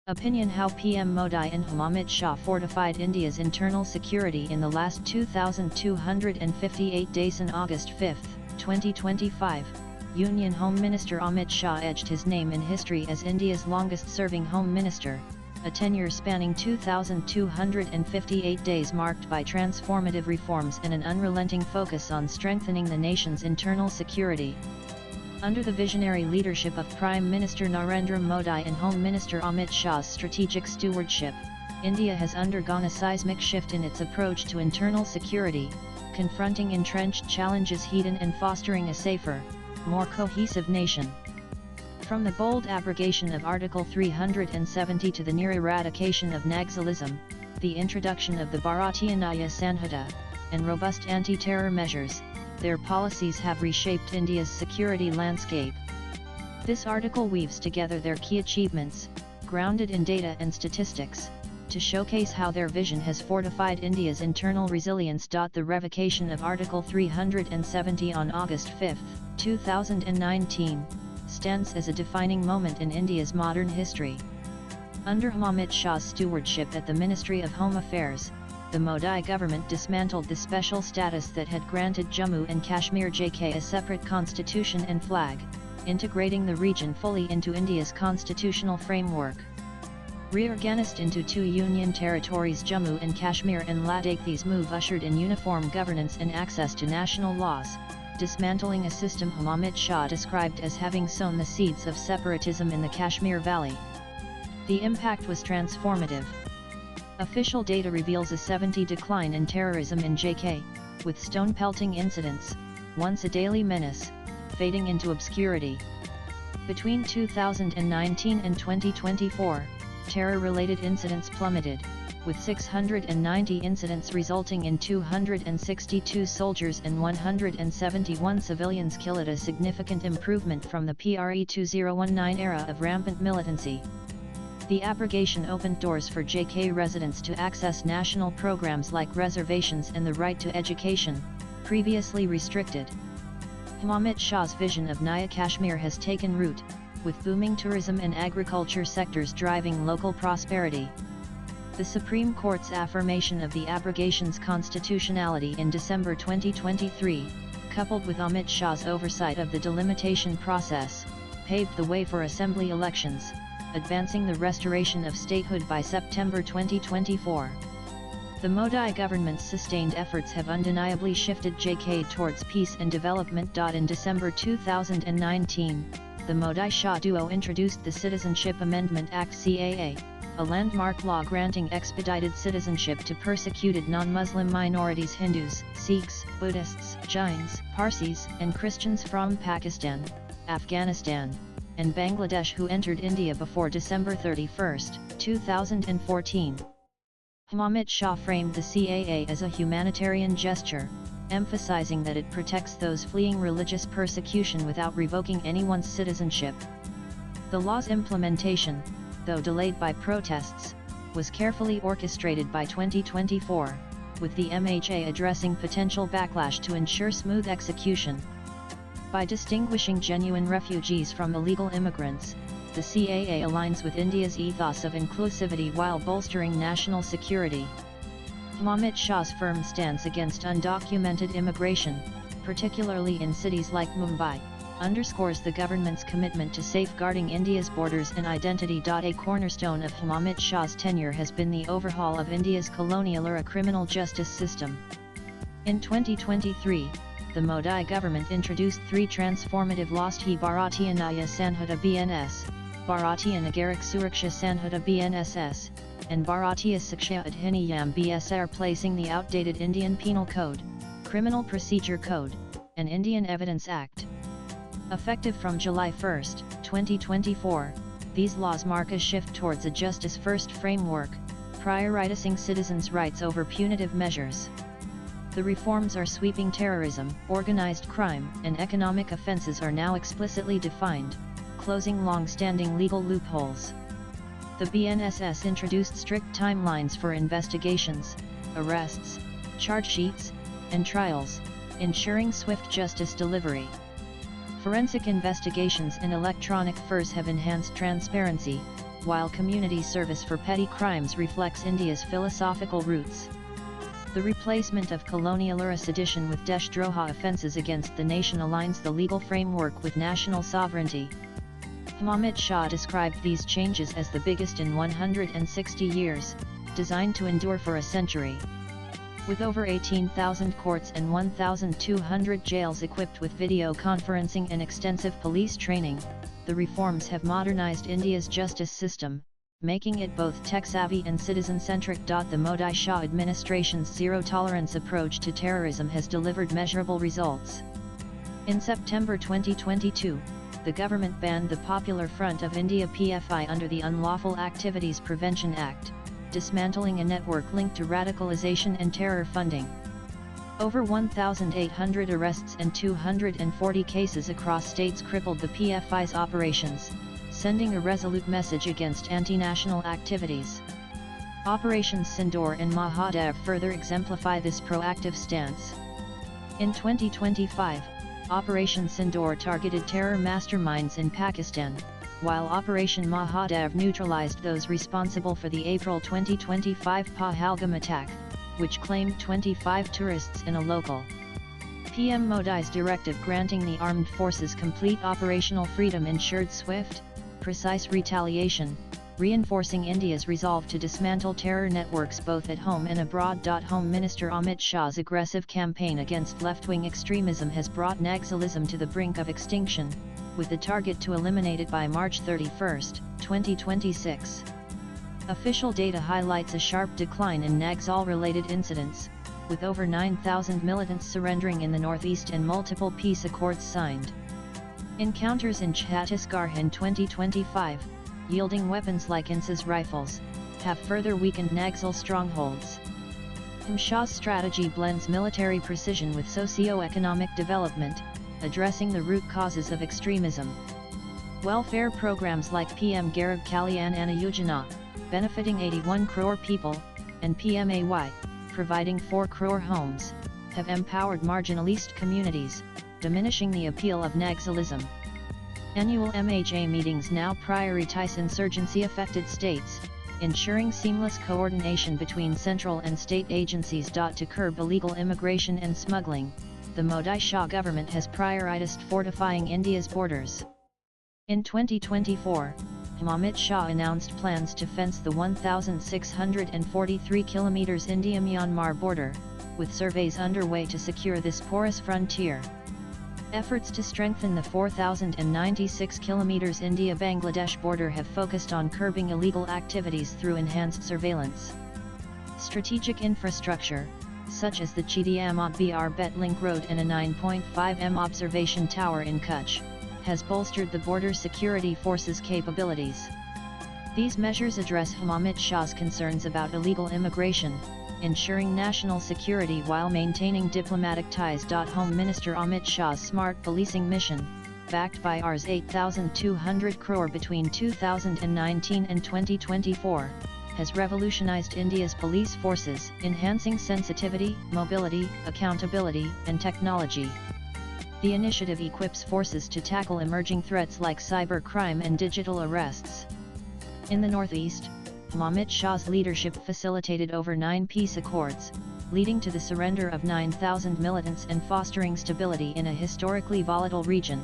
Opinion: How PM Modi and Amit Shah fortified India's internal security in the last 2,258 days. On August 5, 2025, Union Home Minister Amit Shah edged his name in history as India's longest-serving Home Minister, a tenure spanning 2,258 days marked by transformative reforms and an unrelenting focus on strengthening the nation's internal security. Under the visionary leadership of Prime Minister Narendra Modi and Home Minister Amit Shah's strategic stewardship, India has undergone a seismic shift in its approach to internal security, confronting entrenched challenges head-on and fostering a safer, more cohesive nation. From the bold abrogation of Article 370 to the near eradication of Naxalism, the introduction of the Bharatiya Nyaya Sanhita, and robust anti-terror measures, their policies have reshaped India's security landscape. This article weaves together their key achievements, grounded in data and statistics, to showcase how their vision has fortified India's internal resilience. The revocation of Article 370 on August 5, 2019, stands as a defining moment in India's modern history. Under Amit Shah's stewardship at the Ministry of Home Affairs, the Modi government dismantled the special status that had granted Jammu and Kashmir JK a separate constitution and flag, integrating the region fully into India's constitutional framework. Reorganized into two union territories, Jammu and Kashmir and Ladakh, these move ushered in uniform governance and access to national laws, dismantling a system Amit Shah described as having sown the seeds of separatism in the Kashmir Valley. The impact was transformative. Official data reveals a 70% decline in terrorism in JK, with stone-pelting incidents, once a daily menace, fading into obscurity. Between 2019 and 2024, terror-related incidents plummeted, with 690 incidents resulting in 262 soldiers and 171 civilians killed, a significant improvement from the pre-2019 era of rampant militancy. The abrogation opened doors for JK residents to access national programs like reservations and the right to education, previously restricted. Amit Shah's vision of Naya Kashmir has taken root, with booming tourism and agriculture sectors driving local prosperity. The Supreme Court's affirmation of the abrogation's constitutionality in December 2023, coupled with Amit Shah's oversight of the delimitation process, paved the way for assembly elections, advancing the restoration of statehood by September 2024. The Modi government's sustained efforts have undeniably shifted JK towards peace and development. In December 2019, the Modi-Shah duo introduced the Citizenship Amendment Act (CAA), a landmark law granting expedited citizenship to persecuted non-Muslim minorities Hindus, Sikhs, Buddhists, Jains, Parsis, and Christians from Pakistan, Afghanistan, and Bangladesh who entered India before December 31, 2014. Amit Shah framed the CAA as a humanitarian gesture, emphasizing that it protects those fleeing religious persecution without revoking anyone's citizenship. The law's implementation, though delayed by protests, was carefully orchestrated by 2024, with the MHA addressing potential backlash to ensure smooth execution. By distinguishing genuine refugees from illegal immigrants, the CAA aligns with India's ethos of inclusivity while bolstering national security. Amit Shah's firm stance against undocumented immigration, particularly in cities like Mumbai, underscores the government's commitment to safeguarding India's borders and identity. A cornerstone of Amit Shah's tenure has been the overhaul of India's colonial-era criminal justice system. In 2023, the Modi government introduced three transformative laws: Bharatiya Nyaya Sanhita (BNS), Bharatiya Nagarik Suraksha Sanhita (BNSS), and Bharatiya Shiksha Adhiniyam (BSR), placing the outdated Indian Penal Code, Criminal Procedure Code, and Indian Evidence Act. Effective from July 1, 2024, these laws mark a shift towards a justice-first framework, prioritizing citizens' rights over punitive measures. The reforms are sweeping. Terrorism, organized crime, and economic offenses are now explicitly defined, closing long-standing legal loopholes. The BNSS introduced strict timelines for investigations, arrests, charge sheets, and trials, ensuring swift justice delivery. Forensic investigations and electronic FIRs have enhanced transparency, while community service for petty crimes reflects India's philosophical roots. The replacement of colonial sedition with Deshdroha offences against the nation aligns the legal framework with national sovereignty. Amit Shah described these changes as the biggest in 160 years, designed to endure for a century. With over 18,000 courts and 1,200 jails equipped with video conferencing and extensive police training, the reforms have modernized India's justice system, making it both tech-savvy and citizen-centric. The Modi Shah administration's zero-tolerance approach to terrorism has delivered measurable results. In September 2022, the government banned the Popular Front of India (PFI) under the Unlawful Activities Prevention Act, dismantling a network linked to radicalization and terror funding. Over 1,800 arrests and 240 cases across states crippled the PFI's operations, sending a resolute message against anti-national activities. Operations Sindoor and Mahadev further exemplify this proactive stance. In 2025, Operation Sindoor targeted terror masterminds in Pakistan, while Operation Mahadev neutralized those responsible for the April 2025 Pahalgam attack, which claimed 25 tourists in a local. PM Modi's directive granting the armed forces complete operational freedom ensured swift, precise retaliation, reinforcing India's resolve to dismantle terror networks both at home and abroad. Home Minister Amit Shah's aggressive campaign against left-wing extremism has brought Naxalism to the brink of extinction, with the target to eliminate it by March 31, 2026. Official data highlights a sharp decline in Naxal-related incidents, with over 9,000 militants surrendering in the northeast and multiple peace accords signed. Encounters in Chhattisgarh in 2025, yielding weapons like INSA's rifles, have further weakened Naxal strongholds. Shah's strategy blends military precision with socio-economic development, addressing the root causes of extremism. Welfare programs like PM Garib Kalyan Anna Yojana, benefiting 81 crore people, and PMAY, providing 4 crore homes, have empowered marginalized communities, diminishing the appeal of Naxalism. Annual MHA meetings now prioritize insurgency-affected states, ensuring seamless coordination between central and state agencies. To curb illegal immigration and smuggling, the Modi Shah government has prioritized fortifying India's borders. In 2024, Amit Shah announced plans to fence the 1,643 km India-Myanmar border, with surveys underway to secure this porous frontier. Efforts to strengthen the 4,096 km India-Bangladesh border have focused on curbing illegal activities through enhanced surveillance. Strategic infrastructure, such as the Chidiamad BR Bet Link Road and a 9.5 m observation tower in Kutch, has bolstered the border security forces' capabilities. These measures address Amit Shah's concerns about illegal immigration, ensuring national security while maintaining diplomatic ties. Home Minister Amit Shah's smart policing mission, backed by Rs 8,200 crore between 2019 and 2024, has revolutionized India's police forces, enhancing sensitivity, mobility, accountability, and technology. The initiative equips forces to tackle emerging threats like cybercrime and digital arrests. In the Northeast, Amit Shah's leadership facilitated over 9 peace accords, leading to the surrender of 9,000 militants and fostering stability in a historically volatile region.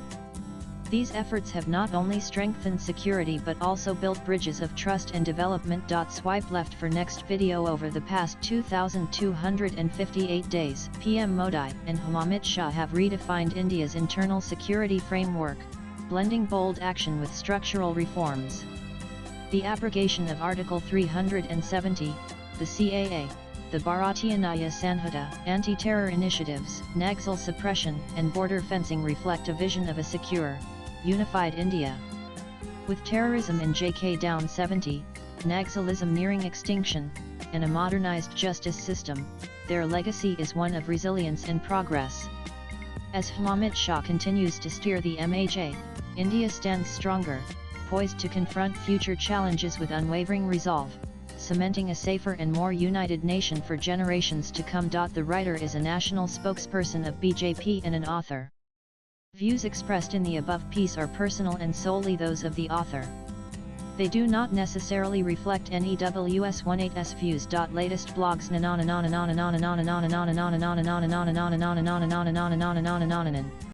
These efforts have not only strengthened security but also built bridges of trust and development. Swipe left for next video. Over the past 2,258 days, PM Modi and Amit Shah have redefined India's internal security framework, blending bold action with structural reforms. The abrogation of Article 370, the CAA, the Bharatiya Nyaya Sanhita, anti-terror initiatives, Naxal suppression, and border fencing reflect a vision of a secure, unified India. With terrorism in JK down 70, Naxalism nearing extinction, and a modernized justice system, their legacy is one of resilience and progress. As Amit Shah continues to steer the MHA, India stands stronger, poised to confront future challenges with unwavering resolve, cementing a safer and more united nation for generations to come. The writer is a national spokesperson of BJP and an author. Views expressed in the above piece are personal and solely those of the author. They do not necessarily reflect NEWS18's views. Latest blogs.